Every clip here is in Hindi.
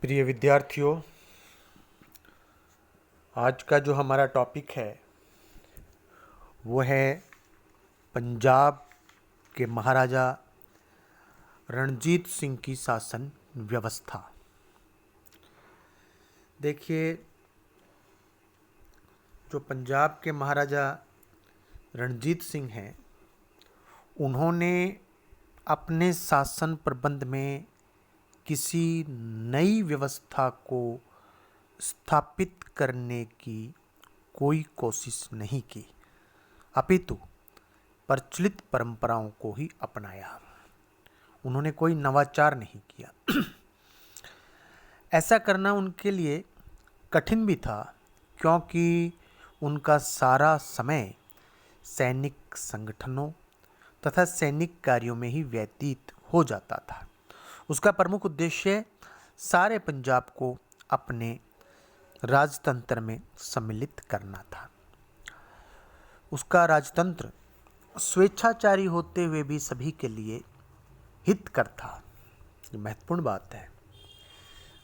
प्रिय विद्यार्थियों, आज का जो हमारा टॉपिक है वो है पंजाब के महाराजा रणजीत सिंह की शासन व्यवस्था। देखिए, जो पंजाब के महाराजा रणजीत सिंह हैं, उन्होंने अपने शासन प्रबंध में किसी नई व्यवस्था को स्थापित करने की कोई कोशिश नहीं की, अपितु प्रचलित परंपराओं को ही अपनाया। उन्होंने कोई नवाचार नहीं किया। ऐसा करना उनके लिए कठिन भी था, क्योंकि उनका सारा समय सैनिक संगठनों तथा सैनिक कार्यों में ही व्यतीत हो जाता था। उसका प्रमुख उद्देश्य सारे पंजाब को अपने राजतंत्र में सम्मिलित करना था। उसका राजतंत्र स्वेच्छाचारी होते हुए भी सभी के लिए हितकर था। ये महत्वपूर्ण बात है।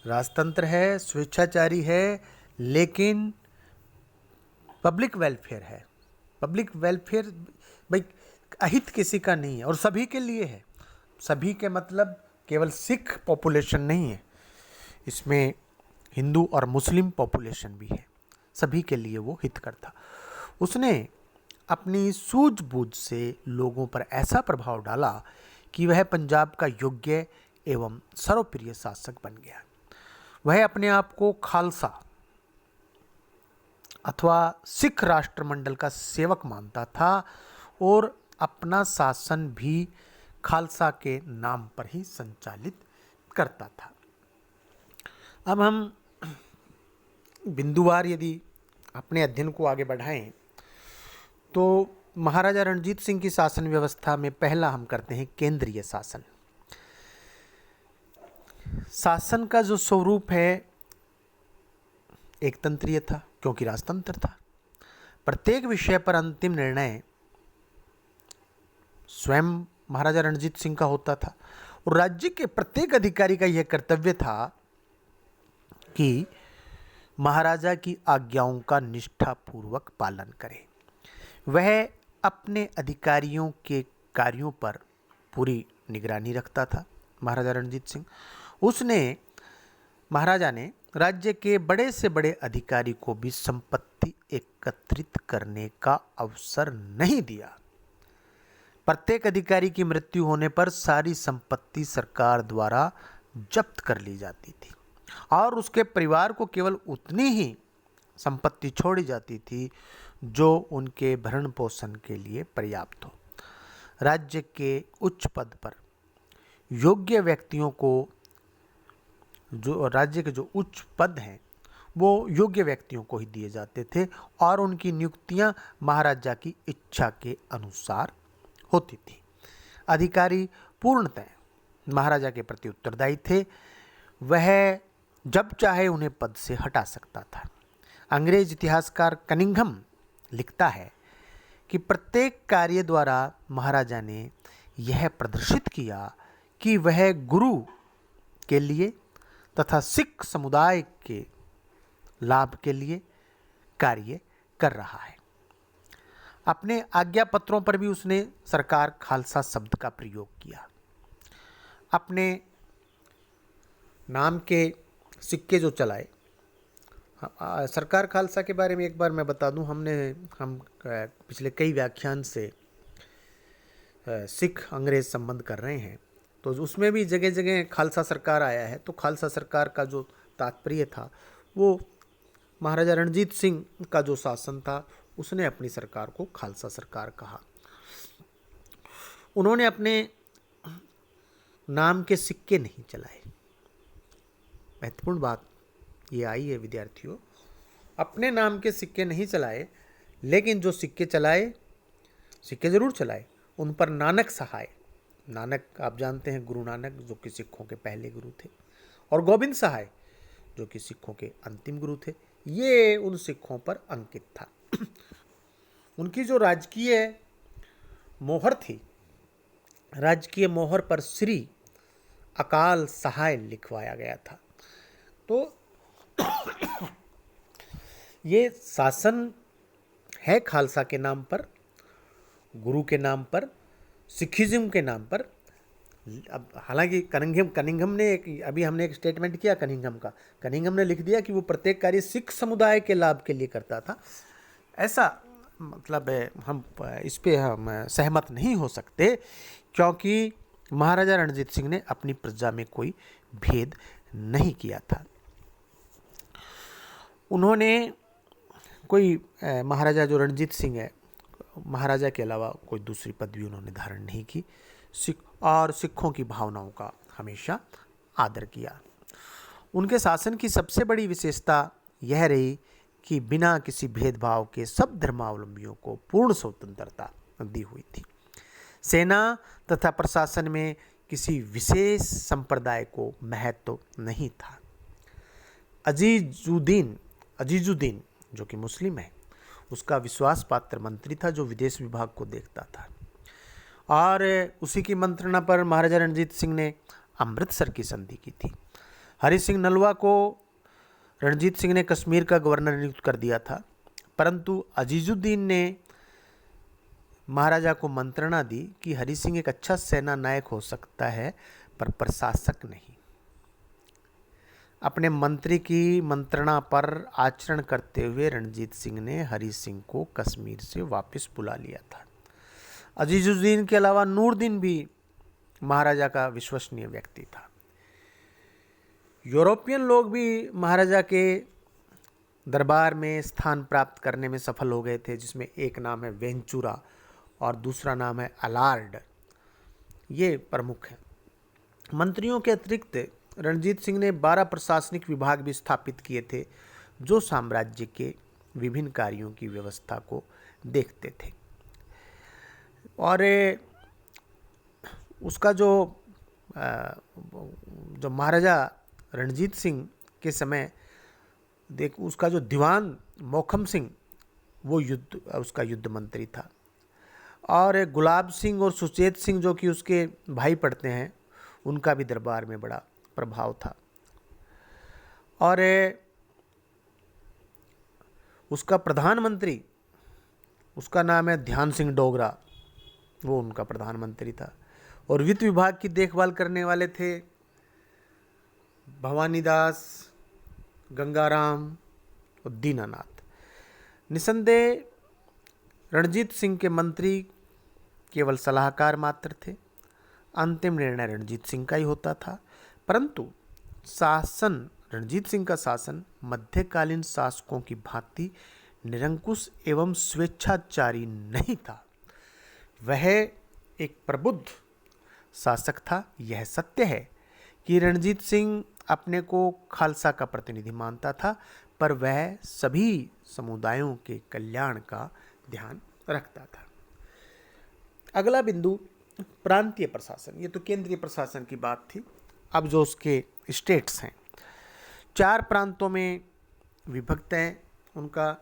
राजतंत्र है, स्वेच्छाचारी है, लेकिन पब्लिक वेलफेयर है। पब्लिक वेलफेयर भाई अहित किसी का नहीं है और सभी के लिए है। सभी के मतलब केवल सिख पॉपुलेशन नहीं है, इसमें हिंदू और मुस्लिम पॉपुलेशन भी है। सभी के लिए वो हितकर था। उसने अपनी सूझबूझ से लोगों पर ऐसा प्रभाव डाला कि वह पंजाब का योग्य एवं सर्वप्रिय शासक बन गया। वह अपने आप को खालसा अथवा सिख राष्ट्रमंडल का सेवक मानता था और अपना शासन भी खालसा के नाम पर ही संचालित करता था। अब हम बिंदुवार यदि अपने अध्ययन को आगे बढ़ाएं तो महाराजा रणजीत सिंह की शासन व्यवस्था में पहला हम करते हैं केंद्रीय शासन। शासन का जो स्वरूप है एकतंत्रीय था, क्योंकि राजतंत्र था। प्रत्येक विषय पर अंतिम निर्णय स्वयं महाराजा रणजीत सिंह का होता था और राज्य के प्रत्येक अधिकारी का यह कर्तव्य था कि महाराजा की आज्ञाओं का निष्ठापूर्वक पालन करे। वह अपने अधिकारियों के कार्यों पर पूरी निगरानी रखता था। महाराजा रणजीत सिंह महाराजा ने राज्य के बड़े से बड़े अधिकारी को भी संपत्ति एकत्रित करने का अवसर नहीं दिया। प्रत्येक अधिकारी की मृत्यु होने पर सारी संपत्ति सरकार द्वारा जब्त कर ली जाती थी और उसके परिवार को केवल उतनी ही संपत्ति छोड़ी जाती थी जो उनके भरण पोषण के लिए पर्याप्त हो। राज्य के उच्च पद पर योग्य व्यक्तियों को, जो राज्य के जो उच्च पद हैं वो योग्य व्यक्तियों को ही दिए जाते थे और उनकी नियुक्तियां महाराजा की इच्छा के अनुसार होती थी। अधिकारी पूर्णतः महाराजा के प्रति उत्तरदायी थे। वह जब चाहे उन्हें पद से हटा सकता था। अंग्रेज इतिहासकार कनिंघम लिखता है कि प्रत्येक कार्य द्वारा महाराजा ने यह प्रदर्शित किया कि वह गुरु के लिए तथा सिख समुदाय के लाभ के लिए कार्य कर रहा है। अपने आज्ञा पत्रों पर भी उसने सरकार खालसा शब्द का प्रयोग किया। अपने नाम के सिक्के जो चलाए, सरकार खालसा के बारे में एक बार मैं बता दूं, हम पिछले कई व्याख्यान से सिख अंग्रेज संबंध कर रहे हैं, तो उसमें भी जगह जगह खालसा सरकार आया है। तो खालसा सरकार का जो तात्पर्य था वो महाराजा रणजीत सिंह का जो शासन था उसने अपनी सरकार को खालसा सरकार कहा। उन्होंने अपने नाम के सिक्के नहीं चलाए। महत्वपूर्ण बात ये आई है विद्यार्थियों, अपने नाम के सिक्के नहीं चलाए, लेकिन जो सिक्के चलाए, सिक्के जरूर चलाए, उन पर नानक सहाय, नानक आप जानते हैं गुरु नानक जो कि सिखों के पहले गुरु थे, और गोविंद सहाय जो कि सिखों के अंतिम गुरु थे, ये उन सिखों पर अंकित था। उनकी जो राजकीय मोहर थी, राजकीय मोहर पर श्री अकाल सहाय लिखवाया गया था। तो ये शासन है खालसा के नाम पर, गुरु के नाम पर, सिखिज्म के नाम पर। अब हालांकि कनिंघम ने अभी हमने एक स्टेटमेंट किया कनिंघम ने लिख दिया कि वो प्रत्येक कार्य सिख समुदाय के लाभ के लिए करता था। ऐसा मतलब हम इस पे हम सहमत नहीं हो सकते, क्योंकि महाराजा रणजीत सिंह ने अपनी प्रजा में कोई भेद नहीं किया था। उन्होंने कोई महाराजा जो रणजीत सिंह है, महाराजा के अलावा कोई दूसरी पदवी उन्होंने धारण नहीं की। सिखों की भावनाओं का हमेशा आदर किया। उनके शासन की सबसे बड़ी विशेषता यह रही कि बिना किसी भेदभाव के सब धर्मावलंबियों को पूर्ण स्वतंत्रता दी हुई थी। सेना तथा प्रशासन में किसी विशेष संप्रदाय को महत्व नहीं था। अजीजुद्दीन जो कि मुस्लिम है, उसका विश्वास पात्र मंत्री था जो विदेश विभाग को देखता था, और उसी की मंत्रणा पर महाराजा रणजीत सिंह ने अमृतसर की संधि की थी। हरि सिंह नलवा को रणजीत सिंह ने कश्मीर का गवर्नर नियुक्त कर दिया था, परंतु अजीजुद्दीन ने महाराजा को मंत्रणा दी कि हरि सिंह एक अच्छा सेना नायक हो सकता है पर प्रशासक नहीं। अपने मंत्री की मंत्रणा पर आचरण करते हुए रणजीत सिंह ने हरि सिंह को कश्मीर से वापस बुला लिया था। अजीजुद्दीन के अलावा नूरदीन भी महाराजा का विश्वसनीय व्यक्ति था। यूरोपियन लोग भी महाराजा के दरबार में स्थान प्राप्त करने में सफल हो गए थे, जिसमें एक नाम है वेंचुरा और दूसरा नाम है अलार्ड। ये प्रमुख हैं। मंत्रियों के अतिरिक्त रणजीत सिंह ने 12 प्रशासनिक विभाग भी स्थापित किए थे, जो साम्राज्य के विभिन्न कार्यों की व्यवस्था को देखते थे। और उसका जो महाराजा रणजीत सिंह के समय उसका जो दीवान मोखम सिंह, वो उसका युद्ध मंत्री था, और गुलाब सिंह और सुचेत सिंह जो कि उसके भाई पड़ते हैं, उनका भी दरबार में बड़ा प्रभाव था। और उसका प्रधानमंत्री, उसका नाम है ध्यान सिंह डोगरा, वो उनका प्रधानमंत्री था। और वित्त विभाग की देखभाल करने वाले थे भवानीदास, गंगाराम और दीनानाथ। निसंदेह रणजीत सिंह के मंत्री केवल सलाहकार मात्र थे। अंतिम निर्णय रणजीत सिंह का ही होता था, परंतु रणजीत सिंह का शासन मध्यकालीन शासकों की भांति निरंकुश एवं स्वेच्छाचारी नहीं था। वह एक प्रबुद्ध शासक था। यह सत्य है कि रणजीत सिंह अपने को खालसा का प्रतिनिधि मानता था, पर वह सभी समुदायों के कल्याण का ध्यान रखता था। अगला बिंदु प्रांतीय प्रशासन। ये तो केंद्रीय प्रशासन की बात थी। अब जो उसके स्टेट्स हैं, 4 प्रांतों में विभक्त हैं। उनका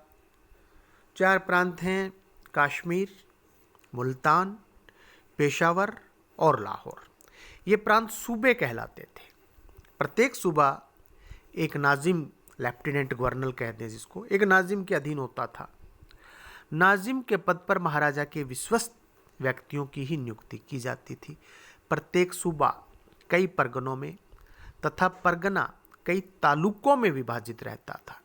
4 प्रांत हैं: कश्मीर, मुल्तान, पेशावर और लाहौर। ये प्रांत सूबे कहलाते थे। प्रत्येक सूबा एक नाजिम, लेफ्टिनेंट गवर्नर कहते हैं जिसको, एक नाजिम के अधीन होता था। नाजिम के पद पर महाराजा के विश्वस्त व्यक्तियों की ही नियुक्ति की जाती थी। प्रत्येक सूबा कई परगनों में तथा परगना कई तालुकों में विभाजित रहता था।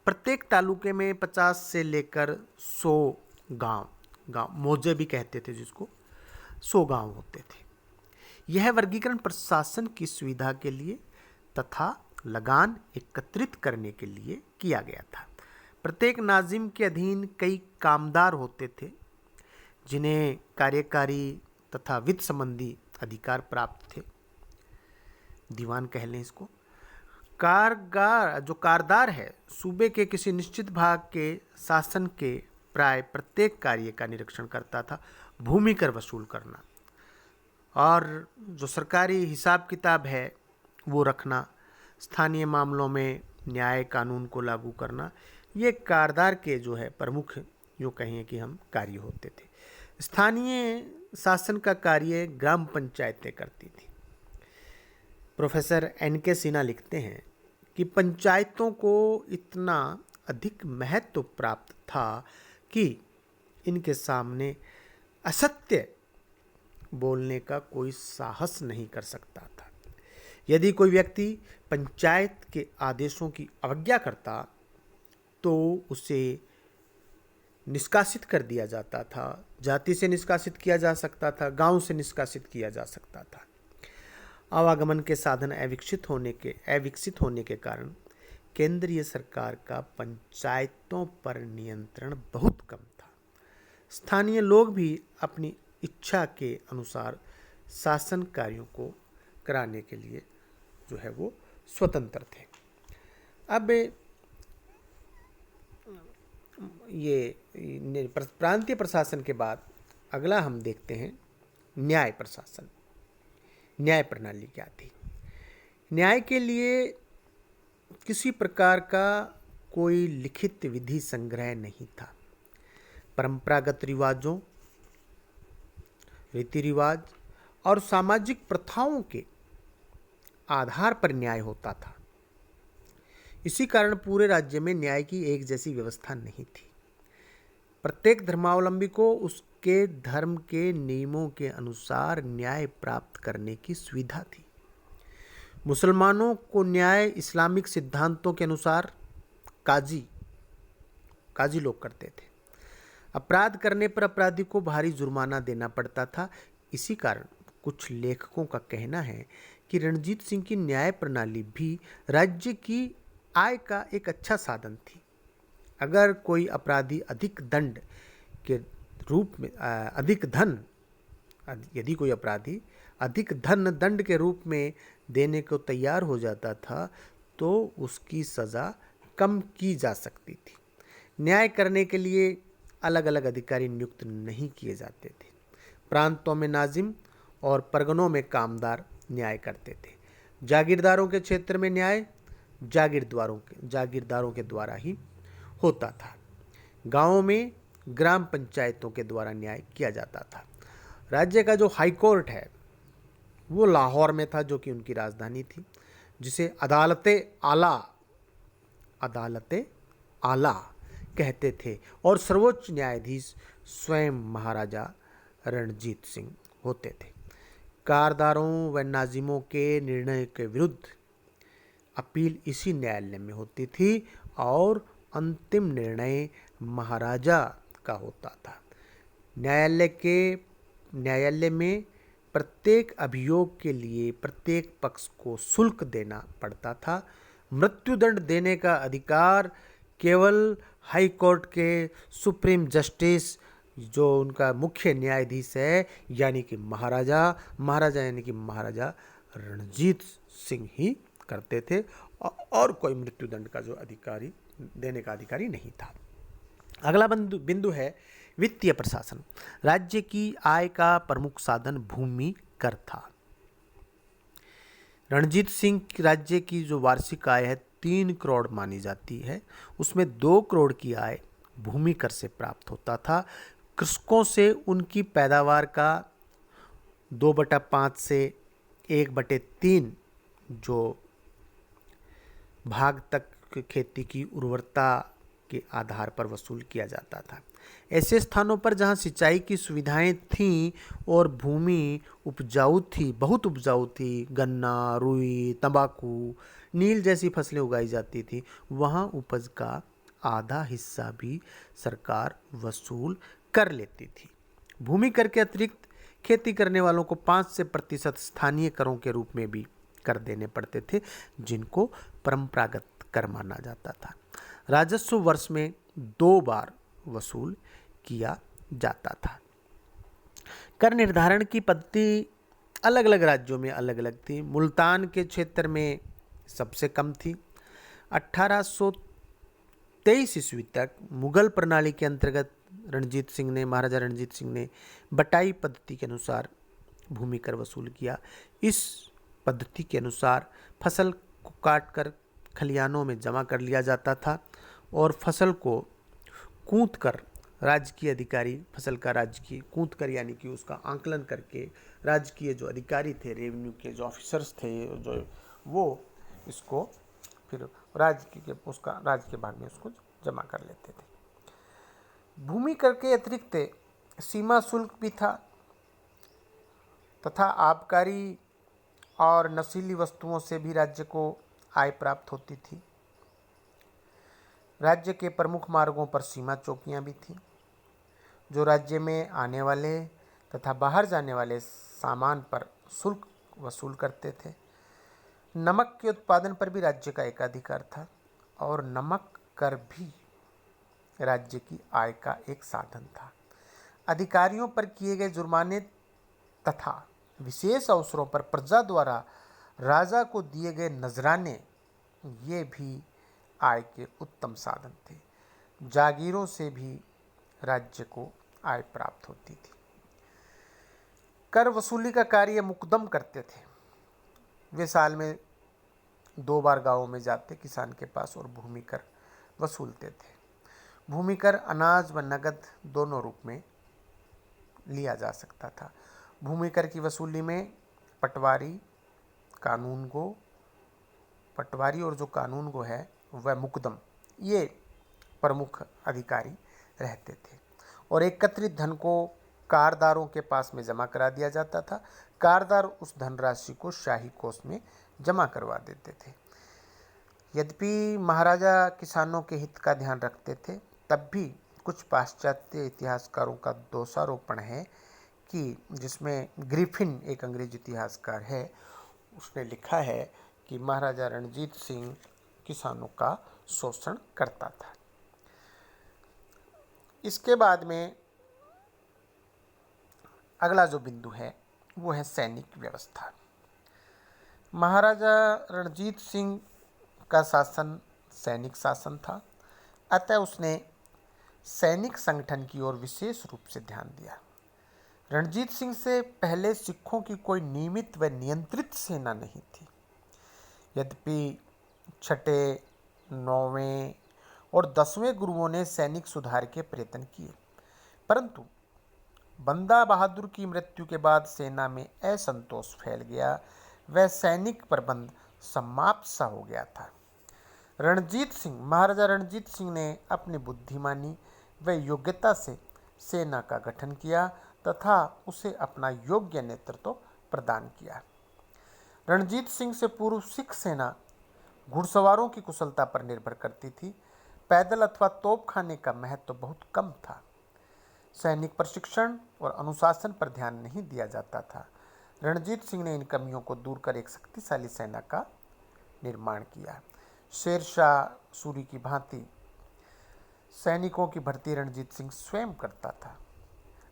प्रत्येक तालुके में 50 से लेकर 100 गांव मौजे भी कहते थे जिसको, 100 गांव होते थे। यह वर्गीकरण प्रशासन की सुविधा के लिए तथा लगान एकत्रित करने के लिए किया गया था। प्रत्येक नाजिम के अधीन कई कामदार होते थे, जिन्हें कार्यकारी तथा वित्त संबंधी अधिकार प्राप्त थे। दीवान कह लें इसको। कारदार है, सूबे के किसी निश्चित भाग के शासन के प्राय प्रत्येक कार्य का निरीक्षण करता था। भूमि कर वसूल करना और जो सरकारी हिसाब किताब है वो रखना, स्थानीय मामलों में न्याय कानून को लागू करना, ये कारदार के जो है प्रमुख यूँ कहें कि हम कार्य होते थे। स्थानीय शासन का कार्य ग्राम पंचायतें करती थी। प्रोफेसर एन के सिन्हा लिखते हैं कि पंचायतों को इतना अधिक महत्व प्राप्त था कि इनके सामने असत्य बोलने का कोई साहस नहीं कर सकता था। यदि कोई व्यक्ति पंचायत के आदेशों की अवज्ञा करता तो उसे निष्कासित कर दिया जाता था, जाति से निष्कासित किया जा सकता था, गांव से निष्कासित किया जा सकता था। आवागमन के साधन अविकसित होने के कारण केंद्रीय सरकार का पंचायतों पर नियंत्रण बहुत कम था। स्थानीय लोग भी अपनी इच्छा के अनुसार शासन कार्यों को कराने के लिए जो है वो स्वतंत्र थे। अब ये प्रांतीय प्रशासन के बाद अगला हम देखते हैं न्याय प्रशासन। न्याय प्रणाली क्या थी? न्याय के लिए किसी प्रकार का कोई लिखित विधि संग्रह नहीं था। परंपरागत रिवाजों, रीति रिवाज और सामाजिक प्रथाओं के आधार पर न्याय होता था। इसी कारण पूरे राज्य में न्याय की एक जैसी व्यवस्था नहीं थी। प्रत्येक धर्मावलंबी को उसके धर्म के नियमों के अनुसार न्याय प्राप्त करने की सुविधा थी। मुसलमानों को न्याय इस्लामिक सिद्धांतों के अनुसार काजी लोग करते थे। अपराध करने पर अपराधी को भारी जुर्माना देना पड़ता था। इसी कारण कुछ लेखकों का कहना है कि रणजीत सिंह की न्याय प्रणाली भी राज्य की आय का एक अच्छा साधन थी। अगर कोई अपराधी यदि कोई अपराधी अधिक धन दंड के रूप में देने को तैयार हो जाता था तो उसकी सज़ा कम की जा सकती थी। न्याय करने के लिए अलग अलग अधिकारी नियुक्त नहीं किए जाते थे। प्रांतों में नाजिम और परगनों में कामदार न्याय करते थे। जागीरदारों के क्षेत्र में न्याय जागीरदारों के द्वारा ही होता था। गांवों में ग्राम पंचायतों के द्वारा न्याय किया जाता था। राज्य का जो हाई कोर्ट है वो लाहौर में था, जो कि उनकी राजधानी थी, जिसे अदालते आला कहते थे। और सर्वोच्च न्यायाधीश स्वयं महाराजा रणजीत सिंह होते थे। कारदारों व नाजिमों के निर्णय के विरुद्ध अपील इसी न्यायालय में होती थी और अंतिम निर्णय महाराजा का होता था। न्यायालय में प्रत्येक अभियोग के लिए प्रत्येक पक्ष को शुल्क देना पड़ता था। मृत्युदंड देने का अधिकार केवल हाई कोर्ट के सुप्रीम जस्टिस, जो उनका मुख्य न्यायाधीश है, यानी कि महाराजा रणजीत सिंह ही करते थे, और कोई मृत्युदंड का जो अधिकारी देने का अधिकारी नहीं था। अगला बिंदु है वित्तीय प्रशासन। राज्य की आय का प्रमुख साधन भूमि कर था। रणजीत सिंह राज्य की जो वार्षिक आय है 3 करोड़ मानी जाती है, उसमें 2 करोड़ की आय भूमि कर से प्राप्त होता था। कृषकों से उनकी पैदावार का 2/5 से 1/3 जो भाग तक खेती की उर्वरता के आधार पर वसूल किया जाता था। ऐसे स्थानों पर जहां सिंचाई की सुविधाएं थीं और भूमि बहुत उपजाऊ थी, गन्ना, रुई, तंबाकू, नील जैसी फसलें उगाई जाती थी, वहां उपज का आधा हिस्सा भी सरकार वसूल कर लेती थी। भूमि कर के अतिरिक्त खेती करने वालों को 5% स्थानीय करों के रूप में भी कर देने पड़ते थे, जिनको परंपरागत कर माना जाता था। राजस्व वर्ष में 2 बार वसूल किया जाता था। कर निर्धारण की पद्धति अलग अलग राज्यों में अलग अलग थी। मुल्तान के क्षेत्र में सबसे कम थी। 1823 ईस्वी तक मुगल प्रणाली के अंतर्गत महाराजा रणजीत सिंह ने बटाई पद्धति के अनुसार भूमि कर वसूल किया। इस पद्धति के अनुसार फसल को काटकर खलिहानों में जमा कर लिया जाता था और फसल को कूट कर राजकीय अधिकारी कूट कर यानी कि उसका आंकलन करके राजकीय जो अधिकारी थे, रेवेन्यू के जो ऑफिसर्स थे, वो इसको फिर राज्य के भाग में उसको जमा कर लेते थे। भूमि कर के अतिरिक्त सीमा शुल्क भी था तथा आबकारी और नशीली वस्तुओं से भी राज्य को आय प्राप्त होती थी। राज्य के प्रमुख मार्गों पर सीमा चौकियां भी थीं, जो राज्य में आने वाले तथा बाहर जाने वाले सामान पर शुल्क वसूल करते थे। नमक के उत्पादन पर भी राज्य का एकाधिकार था और नमक कर भी राज्य की आय का एक साधन था। अधिकारियों पर किए गए जुर्माने तथा विशेष अवसरों पर प्रजा द्वारा राजा को दिए गए नजराने, ये भी आय के उत्तम साधन थे। जागीरों से भी राज्य को आय प्राप्त होती थी। कर वसूली का कार्य मुकदम करते थे। वे साल में 2 बार गांवों में जाते किसान के पास और भूमि कर वसूलते थे। भूमि कर अनाज व नगद दोनों रूप में लिया जा सकता था। भूमि कर की वसूली में पटवारी और जो कानून गो है वह मुकदम, ये प्रमुख अधिकारी रहते थे और एकत्रित धन को कारदारों के पास में जमा करा दिया जाता था। कारदार उस धनराशि को शाही कोष में जमा करवा देते थे। यद्यपि महाराजा किसानों के हित का ध्यान रखते थे, तब भी कुछ पाश्चात्य इतिहासकारों का दोषारोपण है कि जिसमें ग्रिफिन एक अंग्रेज इतिहासकार है, उसने लिखा है कि महाराजा रणजीत सिंह किसानों का शोषण करता था। इसके बाद में अगला जो बिंदु है वो है सैनिक व्यवस्था। महाराजा रणजीत सिंह का शासन सैनिक शासन था, अतः उसने सैनिक संगठन की ओर विशेष रूप से ध्यान दिया। रणजीत सिंह से पहले सिखों की कोई नियमित व नियंत्रित सेना नहीं थी। यद्यपि 6, 9वें और 10वें गुरुओं ने सैनिक सुधार के प्रयत्न किए, परंतु बंदा बहादुर की मृत्यु के बाद सेना में असंतोष फैल गया। वह सैनिक प्रबंध समाप्त सा हो गया था। महाराजा रणजीत सिंह ने अपनी बुद्धिमानी व योग्यता से सेना का गठन किया तथा उसे अपना योग्य नेतृत्व प्रदान किया। रणजीत सिंह से पूर्व सिख सेना घुड़सवारों की कुशलता पर निर्भर करती थी। पैदल अथवा तोपखाने का महत्व बहुत कम था। सैनिक प्रशिक्षण और अनुशासन पर ध्यान नहीं दिया जाता था। रणजीत सिंह ने इन कमियों को दूर कर एक शक्तिशाली सेना का निर्माण किया। शेरशाह सूरी की भांति सैनिकों की भर्ती रणजीत सिंह स्वयं करता था।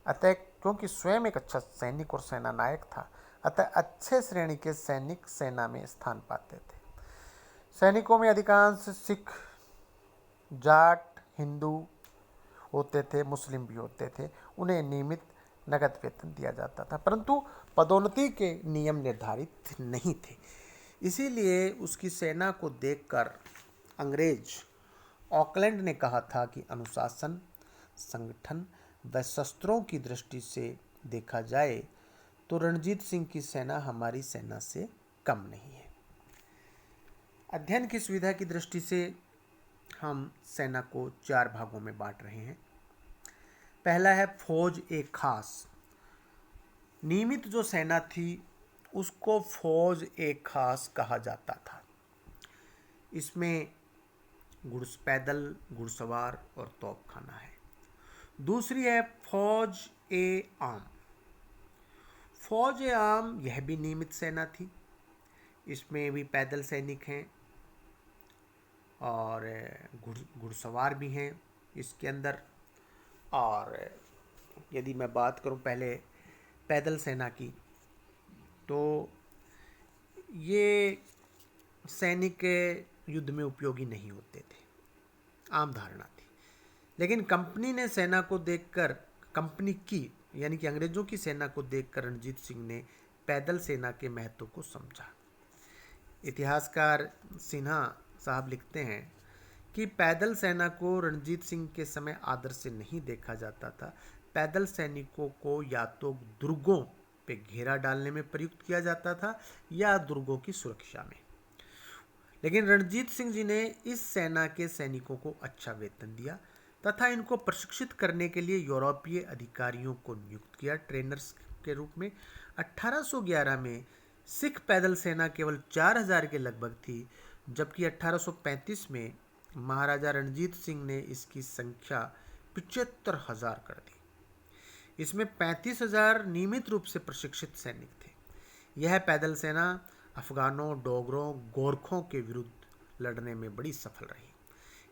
अतः क्योंकि स्वयं एक अच्छा सैनिक और सेना नायक था, अतः अच्छे श्रेणी के सैनिक सेना में स्थान पाते थे। सैनिकों में अधिकांश सिख, जाट, हिंदू होते थे, मुस्लिम भी होते थे। उन्हें नियमित नगद वेतन दिया जाता था, परंतु पदोन्नति के नियम निर्धारित नहीं थे। इसीलिए उसकी सेना को देखकर अंग्रेज ऑकलैंड ने कहा था कि अनुशासन, संगठन व शस्त्रों की दृष्टि से देखा जाए तो रणजीत सिंह की सेना हमारी सेना से कम नहीं है। अध्ययन की सुविधा की दृष्टि से हम सेना को 4 भागों में बांट रहे हैं। पहला है फौज ए खास। नियमित जो सेना थी उसको फौज ए खास कहा जाता था। इसमें पैदल, घुड़सवार और तोपखाना है। दूसरी है फौज ए आम। फौज ए आम यह भी नियमित सेना थी। इसमें भी पैदल सैनिक हैं और घुड़सवार भी हैं इसके अंदर। और यदि मैं बात करूं पहले पैदल सेना की, तो ये सैनिक युद्ध में उपयोगी नहीं होते थे, आम धारणा थी। लेकिन कंपनी ने सेना को देखकर, कंपनी की यानी कि अंग्रेजों की सेना को देखकर रणजीत सिंह ने पैदल सेना के महत्व को समझा। इतिहासकार सिन्हा साहब लिखते हैं कि पैदल सेना को रणजीत सिंह के समय आदर से नहीं देखा जाता था। पैदल सैनिकों को या तो दुर्गों पे घेरा डालने में प्रयुक्त किया जाता था या दुर्गों की सुरक्षा में। लेकिन रणजीत सिंह जी ने इस सेना के सैनिकों को अच्छा वेतन दिया तथा इनको प्रशिक्षित करने के लिए यूरोपीय अधिकारियों को नियुक्त किया ट्रेनर्स के रूप में। 1811 में सिख पैदल सेना केवल 4000 के लगभग थी, जबकि 1835 में महाराजा रणजीत सिंह ने इसकी संख्या 75,000 कर दी। इसमें 35,000 नियमित रूप से प्रशिक्षित सैनिक थे। यह पैदल सेना अफगानों, डोगरों, गोरखों के विरुद्ध लड़ने में बड़ी सफल रही।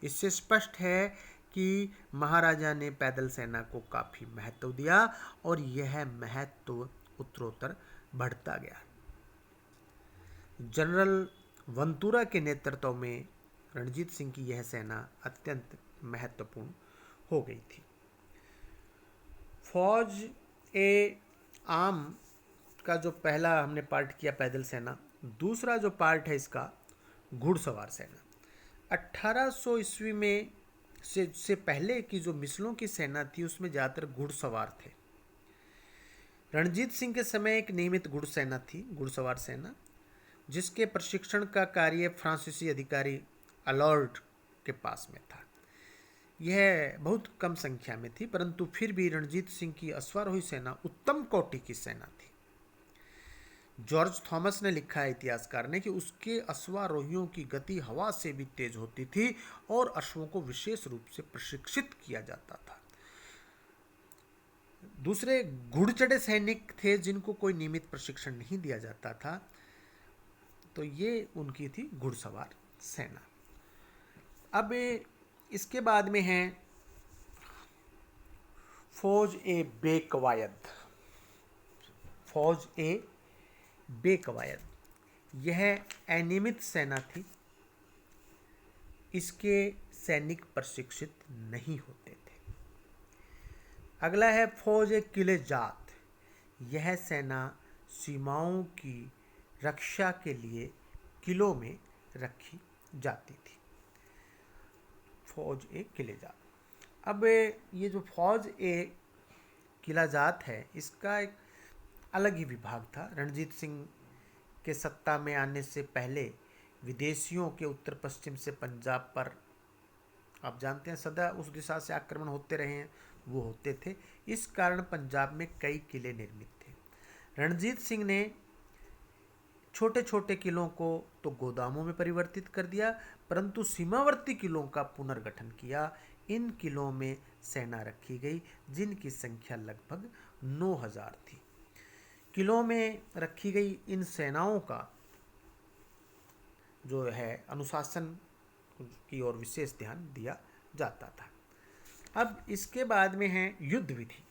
इससे स्पष्ट है कि महाराजा ने पैदल सेना को काफ़ी महत्व दिया और यह महत्व उत्तरोत्तर बढ़ता गया। जनरल वंतुरा के नेतृत्व में रणजीत सिंह की यह सेना अत्यंत महत्वपूर्ण हो गई थी। फौज ए आम का जो पहला हमने पार्ट किया पैदल सेना, दूसरा जो पार्ट है इसका घुड़सवार सेना। 1800 ईस्वी में से पहले की जो मिसलों की सेना थी उसमें ज़्यादातर घुड़सवार थे। रणजीत सिंह के समय एक नियमित घुड़सेना थी, घुड़सवार सेना, जिसके प्रशिक्षण का कार्य फ्रांसीसी अधिकारी अलॉर्ड के पास में था। यह बहुत कम संख्या में थी, परंतु फिर भी रणजीत सिंह की अश्वारोही सेना उत्तम कोटि की सेना थी। जॉर्ज थॉमस ने लिखा है इतिहासकार ने कि उसके अश्वारोहियों की गति हवा से भी तेज होती थी और अश्वों को विशेष रूप से प्रशिक्षित किया जाता था। दूसरे घुड़चढ़े सैनिक थे जिनको कोई नियमित प्रशिक्षण नहीं दिया जाता था, तो ये उनकी थी घुड़सवार सेना। अब इसके बाद में है फौज ए बेकवायद। फौज ए बेकवायद यह अनियमित सेना थी। इसके सैनिक प्रशिक्षित नहीं होते थे। अगला है फौज ए किले जात। यह सेना सीमाओं की रक्षा के लिए किलों में रखी जाती थी। फौज ए किले जात। अब ये जो फौज ए किला जात है, इसका एक अलग ही विभाग था। रणजीत सिंह के सत्ता में आने से पहले विदेशियों के उत्तर पश्चिम से पंजाब पर, आप जानते हैं, सदा उस दिशा से आक्रमण होते रहे हैं, वो होते थे। इस कारण पंजाब में कई किले निर्मित थे। रणजीत सिंह ने छोटे छोटे किलों को तो गोदामों में परिवर्तित कर दिया, परंतु सीमावर्ती किलों का पुनर्गठन किया। इन किलों में सेना रखी गई जिनकी संख्या लगभग 9,000 थी। किलों में रखी गई इन सेनाओं का जो है अनुशासन की ओर विशेष ध्यान दिया जाता था। अब इसके बाद में है युद्ध विधि।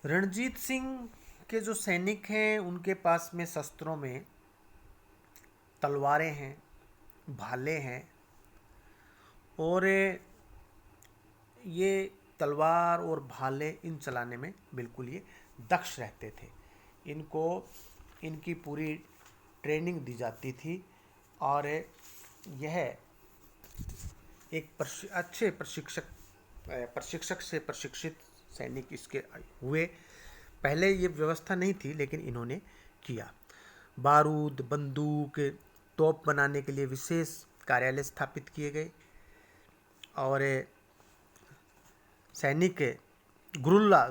रणजीत सिंह के जो सैनिक हैं उनके पास में शस्त्रों में तलवारें हैं, भाले हैं, और ये तलवार और भाले इन चलाने में बिल्कुल ये दक्ष रहते थे। इनको इनकी पूरी ट्रेनिंग दी जाती थी और यह एक अच्छे प्रशिक्षक से प्रशिक्षित सैनिक इसके हुए। पहले ये व्यवस्था नहीं थी, लेकिन इन्होंने किया। बारूद, बंदूक, तोप बनाने के लिए विशेष कार्यालय स्थापित किए गए और सैनिक गुरुल्ला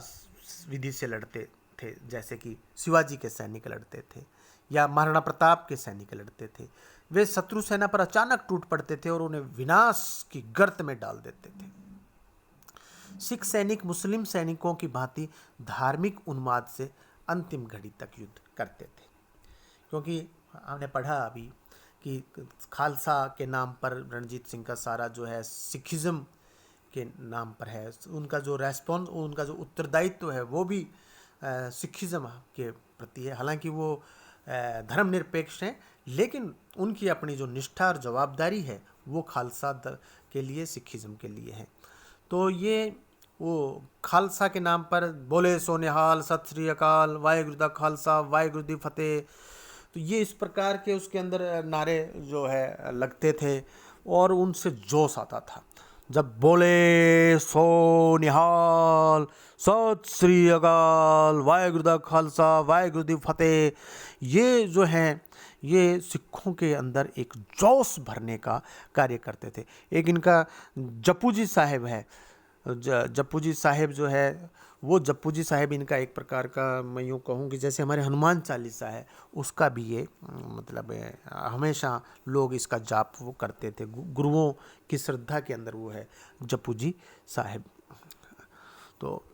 विधि से लड़ते थे, जैसे कि शिवाजी के सैनिक लड़ते थे या महाराणा प्रताप के सैनिक लड़ते थे। वे शत्रु सेना पर अचानक टूट पड़ते थे और उन्हें विनाश की गर्त में डाल देते थे। सिख सैनिक मुस्लिम सैनिकों की भांति धार्मिक उन्माद से अंतिम घड़ी तक युद्ध करते थे, क्योंकि हमने पढ़ा अभी कि खालसा के नाम पर रणजीत सिंह का सारा जो है सिखिज़्म के नाम पर है। उनका जो रेस्पॉन्स, उनका जो उत्तरदायित्व है वो भी सिखिज़्म के प्रति है। हालांकि वो धर्मनिरपेक्ष हैं, लेकिन उनकी अपनी जो निष्ठा और जवाबदारी है वो खालसा के लिए, सिखिज़्म के लिए है। तो ये वो खालसा के नाम पर बोले सो निहाल, सत श्री अकाल, वाहेगुरु दा खालसा, वाहेगुरु दी फतेह, तो ये इस प्रकार के उसके अंदर नारे जो है लगते थे और उनसे जोश आता था। जब बोले सो निहाल, सत श्री अकाल, वाहेगुरु दा खालसा, वाहेगुरु दी फतेह, ये जो है ये सिखों के अंदर एक जोश भरने का कार्य करते थे। एक इनका जप्पू जी साहेब है, जप्पू जी साहेब जो है, वो जप्पू जी साहेब इनका एक प्रकार का, मैं यूँ कहूँ कि जैसे हमारे हनुमान चालीसा है उसका भी ये मतलब हमेशा लोग इसका जाप वो करते थे, गुरुओं की श्रद्धा के अंदर वो है जप्पू जी साहेब। तो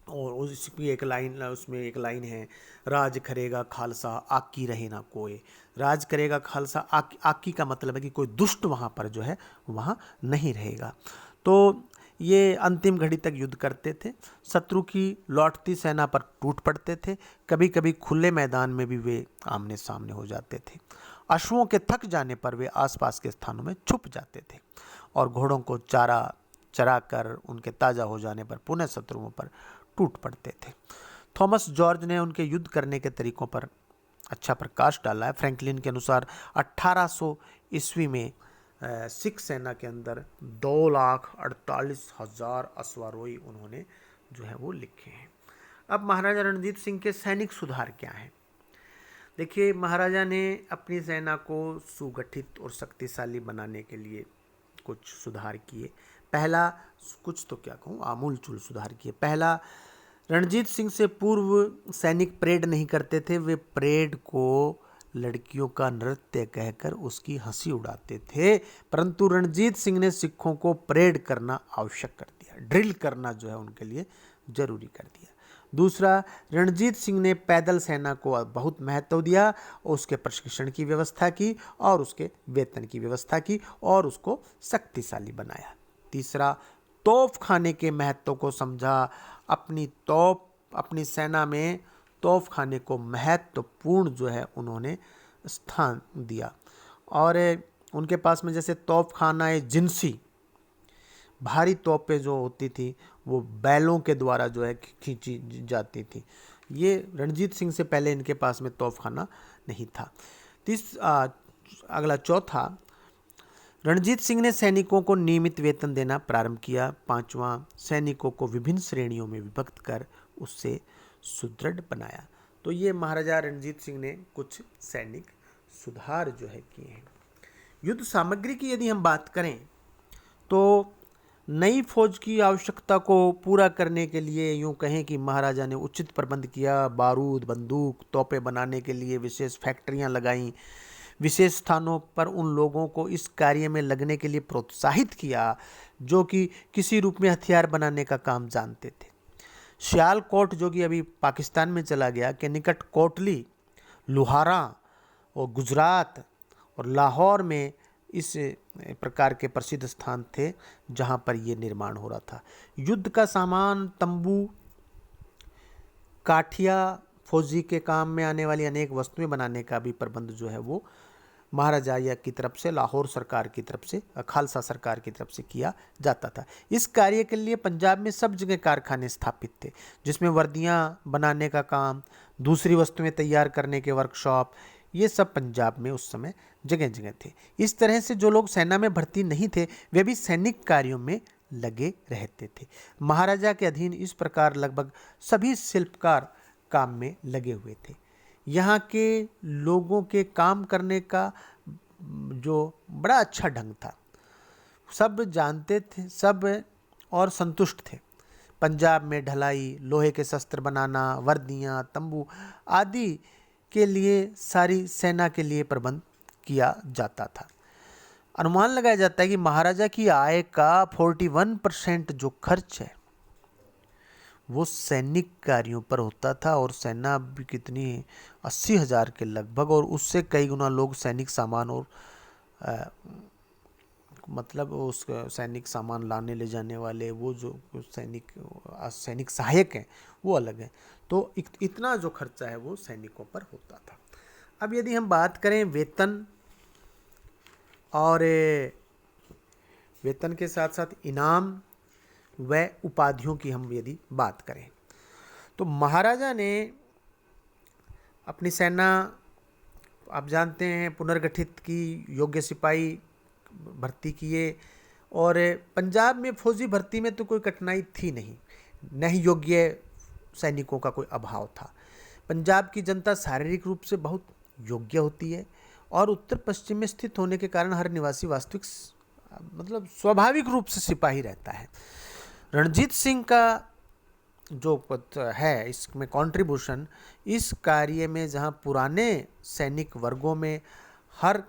और उसकी एक लाइन, उसमें एक लाइन है, राज करेगा खालसा आकी रहे ना कोई। राज करेगा खालसा, आकी का मतलब है कि कोई दुष्ट वहाँ पर जो है वहाँ नहीं रहेगा। तो ये अंतिम घड़ी तक युद्ध करते थे, शत्रु की लौटती सेना पर टूट पड़ते थे, कभी कभी खुले मैदान में भी वे आमने सामने हो जाते थे। अश्वों के थक जाने पर वे आसपास के स्थानों में छुप जाते थे और घोड़ों को चारा चरा कर उनके ताज़ा हो जाने पर पुनः शत्रुओं पर टूट पड़ते थे। थॉमस जॉर्ज ने उनके युद्ध करने के तरीकों पर अच्छा प्रकाश डाला है। फ्रैंकलिन के अनुसार 1800 ईस्वी में सिख सेना के अंदर 2,48,000 अश्वारोही उन्होंने जो है वो लिखे हैं। अब महाराजा रणजीत सिंह के सैनिक सुधार क्या हैं? देखिए, महाराजा ने अपनी सेना को सुगठित और शक्तिशाली बनाने के लिए कुछ सुधार किए। पहला, कुछ तो क्या कहूँ, आमूलचूल सुधार किए। पहला, रणजीत सिंह से पूर्व सैनिक परेड नहीं करते थे, वे परेड को लड़कियों का नृत्य कहकर उसकी हंसी उड़ाते थे। परंतु रणजीत सिंह ने सिखों को परेड करना आवश्यक कर दिया, ड्रिल करना जो है उनके लिए जरूरी कर दिया। दूसरा, रणजीत सिंह ने पैदल सेना को बहुत महत्व दिया, उसके प्रशिक्षण की व्यवस्था की और उसके वेतन की व्यवस्था की और उसको शक्तिशाली बनाया। तीसरा, तोप खाने के महत्व को समझा, अपनी सेना में तोप खाने को महत्वपूर्ण जो है उन्होंने स्थान दिया। और उनके पास में जैसे तोप खाना है जिनसी, भारी तोपें जो होती थी वो बैलों के द्वारा जो है खींची जाती थी। ये रणजीत सिंह से पहले इनके पास में तोप खाना नहीं था। अगला, चौथा, रणजीत सिंह ने सैनिकों को नियमित वेतन देना प्रारंभ किया। पांचवा, सैनिकों को विभिन्न श्रेणियों में विभक्त कर उससे सुदृढ़ बनाया। तो ये महाराजा रणजीत सिंह ने कुछ सैनिक सुधार जो है किए हैं। युद्ध सामग्री की यदि हम बात करें तो नई फौज की आवश्यकता को पूरा करने के लिए यूँ कहें कि महाराजा ने उचित प्रबंध किया। बारूद, बंदूक, तोपें बनाने के लिए विशेष फैक्ट्रियां लगाईं। विशेष स्थानों पर उन लोगों को इस कार्य में लगने के लिए प्रोत्साहित किया जो कि किसी रूप में हथियार बनाने का काम जानते थे। सियालकोट, जो कि अभी पाकिस्तान में चला गया, के निकट कोटली, लुहारा और गुजरात और लाहौर में इस प्रकार के प्रसिद्ध स्थान थे जहां पर ये निर्माण हो रहा था। युद्ध का सामान, तंबू, काठिया, फौजी के काम में आने वाली अनेक वस्तुएं बनाने का भी प्रबंध जो है वो महाराजा या की तरफ से, लाहौर सरकार की तरफ से, खालसा सरकार की तरफ से किया जाता था। इस कार्य के लिए पंजाब में सब जगह कारखाने स्थापित थे जिसमें वर्दियां बनाने का काम, दूसरी वस्तुएं तैयार करने के वर्कशॉप, ये सब पंजाब में उस समय जगह जगह थे। इस तरह से जो लोग सेना में भर्ती नहीं थे वे भी सैनिक कार्यों में लगे रहते थे। महाराजा के अधीन इस प्रकार लगभग सभी शिल्पकार काम में लगे हुए थे। यहाँ के लोगों के काम करने का जो बड़ा अच्छा ढंग था, सब जानते थे सब और संतुष्ट थे। पंजाब में ढलाई, लोहे के शस्त्र बनाना, वर्दियाँ, तंबू आदि के लिए सारी सेना के लिए प्रबंध किया जाता था। अनुमान लगाया जाता है कि महाराजा की आय का 41% जो खर्च है वो सैनिक कार्यों पर होता था। और सेना भी कितनी, 80,000 के लगभग, और उससे कई गुना लोग सैनिक सामान और मतलब उस सैनिक सामान लाने ले जाने वाले वो जो सैनिक सहायक हैं वो अलग हैं। तो इतना जो खर्चा है वो सैनिकों पर होता था। अब यदि हम बात करें वेतन और वेतन के साथ साथ इनाम व उपाधियों की हम यदि बात करें तो महाराजा ने अपनी सेना, आप जानते हैं, पुनर्गठित की, योग्य सिपाही भर्ती किए। और पंजाब में फौजी भर्ती में तो कोई कठिनाई थी नहीं, न ही योग्य सैनिकों का कोई अभाव था। पंजाब की जनता शारीरिक रूप से बहुत योग्य होती है और उत्तर पश्चिम में स्थित होने के कारण हर निवासी वास्तविक मतलब स्वाभाविक रूप से सिपाही रहता है। रणजीत सिंह का जो है इसमें कंट्रीब्यूशन इस कार्य में, जहां पुराने सैनिक वर्गों में हर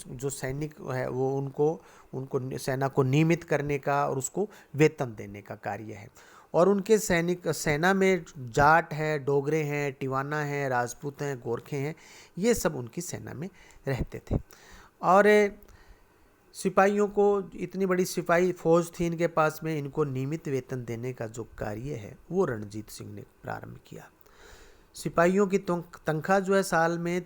जो सैनिक है वो उनको सेना को नियमित करने का और उसको वेतन देने का कार्य है। और उनके सैनिक सेना में जाट है, डोगरे हैं, टिवाना हैं, राजपूत हैं, गोरखे हैं, ये सब उनकी सेना में रहते थे। और सिपाहियों को, इतनी बड़ी सिपाही फौज थी इनके पास में, इनको नियमित वेतन देने का जो कार्य है वो रणजीत सिंह ने प्रारंभ किया। सिपाहियों की तनख्वाह जो है साल में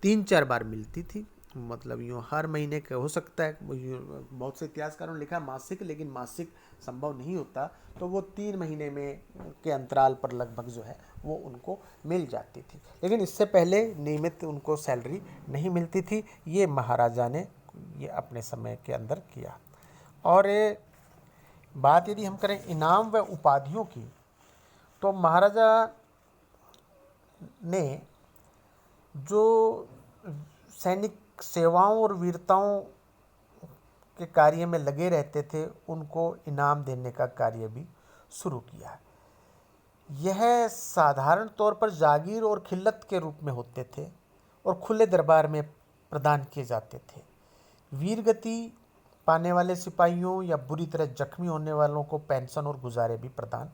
3-4 बार मिलती थी, मतलब यूँ हर महीने का हो सकता है, बहुत से इतिहासकारों ने लिखा है मासिक, लेकिन मासिक संभव नहीं होता, तो वो 3 महीने में के अंतराल पर लगभग जो है वो उनको मिल जाती थी। लेकिन इससे पहले नियमित उनको सैलरी नहीं मिलती थी। ये महाराजा ने ये अपने समय के अंदर किया। और बात यदि हम करें इनाम व उपाधियों की, तो महाराजा ने जो सैनिक सेवाओं और वीरताओं के कार्य में लगे रहते थे उनको इनाम देने का कार्य भी शुरू किया। यह साधारण तौर पर जागीर और खिल्लत के रूप में होते थे और खुले दरबार में प्रदान किए जाते थे। वीरगति पाने वाले सिपाहियों या बुरी तरह जख्मी होने वालों को पेंशन और गुजारे भी प्रदान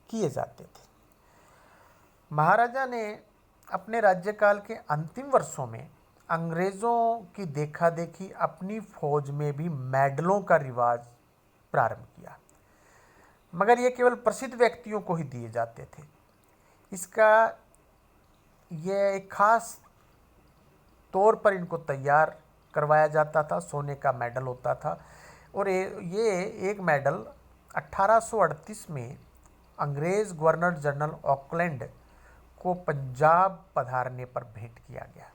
किए जाते थे। महाराजा ने अपने राज्यकाल के अंतिम वर्षों में अंग्रेज़ों की देखा देखी अपनी फौज में भी मेडलों का रिवाज प्रारंभ किया, मगर ये केवल प्रसिद्ध व्यक्तियों को ही दिए जाते थे। इसका यह एक खास तौर पर इनको तैयार करवाया जाता था, सोने का मेडल होता था। और ये एक मेडल 1838 में अंग्रेज़ गवर्नर जनरल ऑकलैंड को पंजाब पधारने पर भेंट किया गया।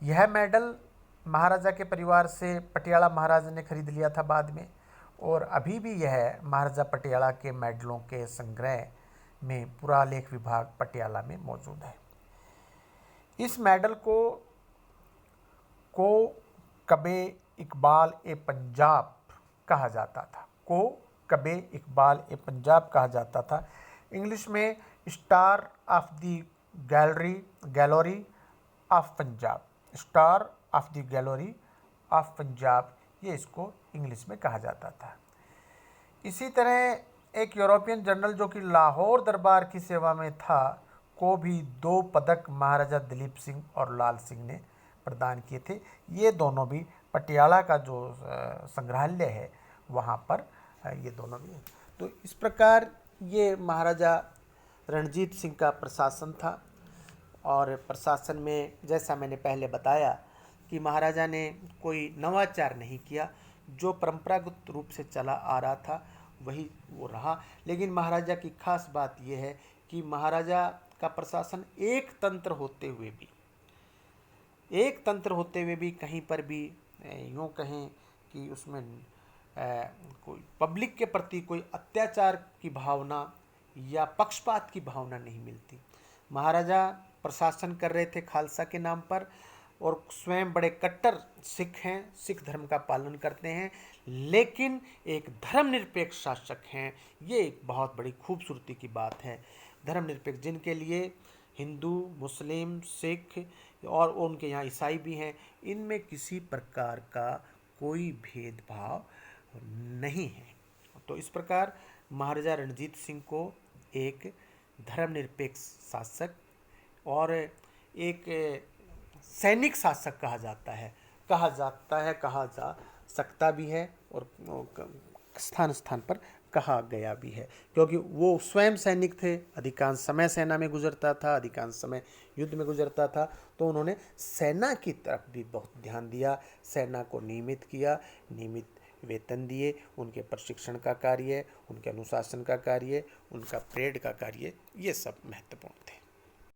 यह मेडल महाराजा के परिवार से पटियाला महाराजा ने खरीद लिया था बाद में, और अभी भी यह महाराजा पटियाला के मेडलों के संग्रह में पुरालेख विभाग पटियाला में मौजूद है। इस मेडल को कबे इकबाल ए पंजाब कहा जाता था। कबे इकबाल ए पंजाब कहा जाता था। इंग्लिश में star of the gallery of Punjab, star of the gallery of Punjab, ये इसको इंग्लिश में कहा जाता था। इसी तरह एक यूरोपियन जनरल जो कि लाहौर दरबार की सेवा में था को भी 2 पदक महाराजा दिलीप सिंह और लाल सिंह ने प्रदान किए थे। ये दोनों भी पटियाला का जो संग्रहालय है वहाँ पर ये दोनों भी हैं। तो इस प्रकार ये महाराजा रणजीत सिंह का प्रशासन था। और प्रशासन में जैसा मैंने पहले बताया कि महाराजा ने कोई नवाचार नहीं किया, जो परंपरागत रूप से चला आ रहा था वही वो रहा। लेकिन महाराजा की खास बात यह है कि महाराजा का प्रशासन एक तंत्र होते हुए भी कहीं पर भी यूँ कहें कि उसमें कोई पब्लिक के प्रति कोई अत्याचार की भावना या पक्षपात की भावना नहीं मिलती। महाराजा प्रशासन कर रहे थे खालसा के नाम पर, और स्वयं बड़े कट्टर सिख हैं, सिख धर्म का पालन करते हैं, लेकिन एक धर्मनिरपेक्ष शासक हैं। ये एक बहुत बड़ी खूबसूरती की बात है। धर्मनिरपेक्ष, जिनके लिए हिंदू, मुस्लिम, सिख और उनके यहाँ ईसाई भी हैं, इनमें किसी प्रकार का कोई भेदभाव नहीं है। तो इस प्रकार महाराजा रणजीत सिंह को एक धर्मनिरपेक्ष शासक और एक सैनिक शासक कहा जा सकता भी है, और स्थान स्थान पर कहा गया भी है, क्योंकि वो स्वयं सैनिक थे, अधिकांश समय सेना में गुजरता था, अधिकांश समय युद्ध में गुजरता था। तो उन्होंने सेना की तरफ भी बहुत ध्यान दिया, सेना को नियमित किया, नियमित वेतन दिए, उनके प्रशिक्षण का कार्य, उनके अनुशासन का कार्य, उनका परेड का कार्य, ये सब महत्वपूर्ण थे।